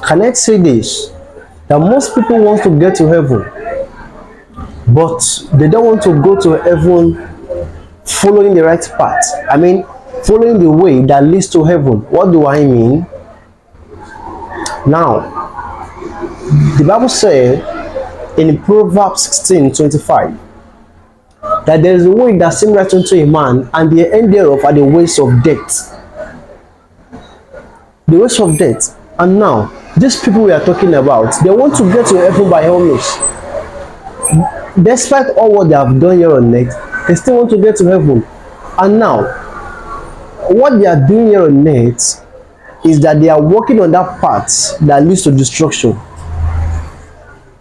Can I say this? That most people want to get to heaven, but they don't want to go to heaven following the right path. I mean, following the way that leads to heaven. What do I mean? Now, the Bible said in Proverbs 16:25 that there is a way that seems right unto a man, and the end thereof are the ways of death. The ways of death. And now, these people we are talking about, they want to get to heaven by all means. Despite all what they have done here on earth, they still want to get to heaven. And now, what they are doing here on earth is that they are walking on that path that leads to destruction.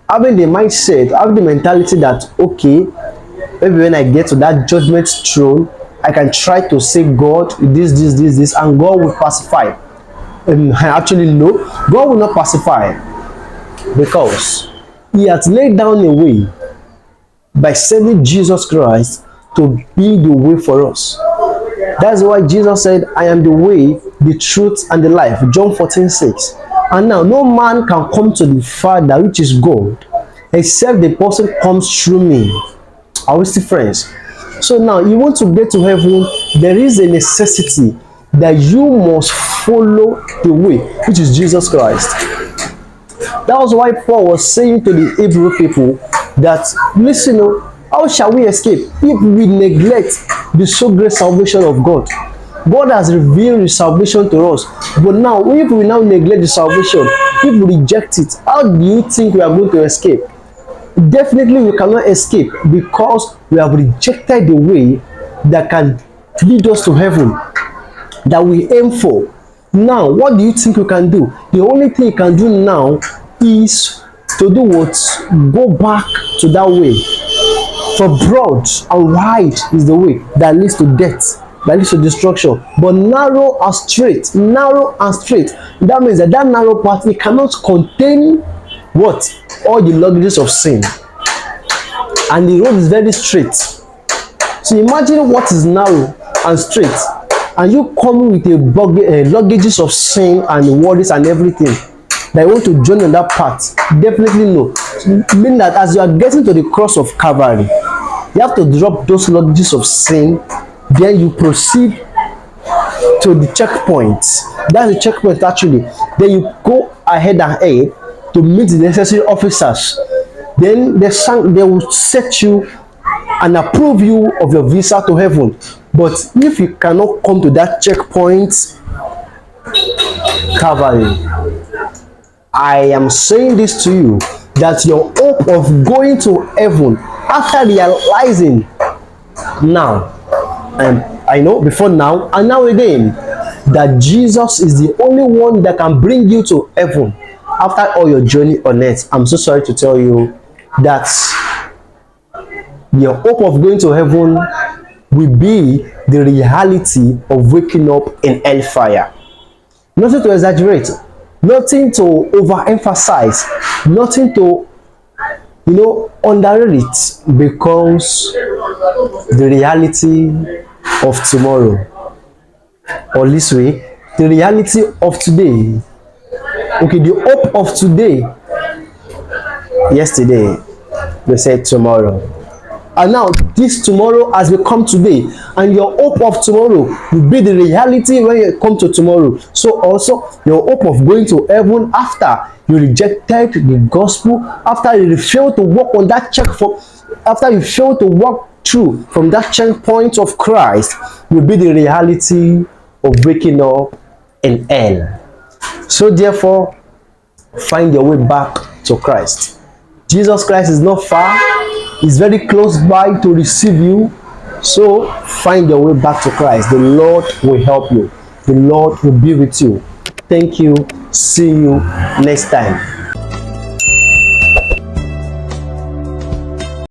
Having the mindset, having the mentality that, okay, maybe when I get to that judgment throne, I can try to say, God, this, and God will pacify. Actually, no, God will not pacify, because He has laid down a way by sending Jesus Christ to be the way for us. That's why Jesus said, I am the way, the truth, and the life. John 14:6. And now, no man can come to the Father, which is God, except the person comes through me. Are we still friends? So now, you want to get to heaven, there is a necessity that you must follow the way, which is Jesus Christ. That was why Paul was saying to the Hebrew people that, listen, how shall we escape if we neglect the so great salvation of God? God has revealed His salvation to us, but now if we now neglect the salvation, if we reject it, how do you think we are going to escape? Definitely we cannot escape, because we have rejected the way that can lead us to heaven, that we aim for. Now, what do you think you can do? The only thing you can do now is to do what? Go back to that way. For broad and wide is the way that leads to death, that leads to destruction. But narrow and straight. That means that narrow path, it cannot contain what? All the luggages of sin. And the road is very straight. So imagine what is narrow and straight, and you come with a luggages of sin and worries and everything that you want to join on that path. Definitely no. Meaning that as you are getting to the cross of Calvary, you have to drop those luggages of sin. Then you proceed to the checkpoint. That's the checkpoint actually. Then you go ahead to meet the necessary officers. Then they will set you and approve you of your visa to heaven. But if you cannot come to that checkpoint, Calvary, I am saying this to you, that your hope of going to heaven after realizing now, and I know before now and now again, that Jesus is the only one that can bring you to heaven after all your journey on earth. I'm so sorry to tell you that your hope of going to heaven will be the reality of waking up in hellfire. Nothing to exaggerate, nothing to overemphasize, nothing to underrate it, because the reality of tomorrow, or this way, the reality of today, okay, the hope of today, yesterday we said tomorrow, and now this tomorrow has become today, and your hope of tomorrow will be the reality when you come to tomorrow. So also your hope of going to heaven after you rejected the gospel, after you failed to walk on that after you failed to walk through from that checkpoint of Christ, will be the reality of waking up in hell. So therefore, find your way back to Christ. Jesus Christ is not far, He's very close by to receive you. So find your way back to Christ. The Lord will help you. The Lord will be with you. Thank you. See you next time.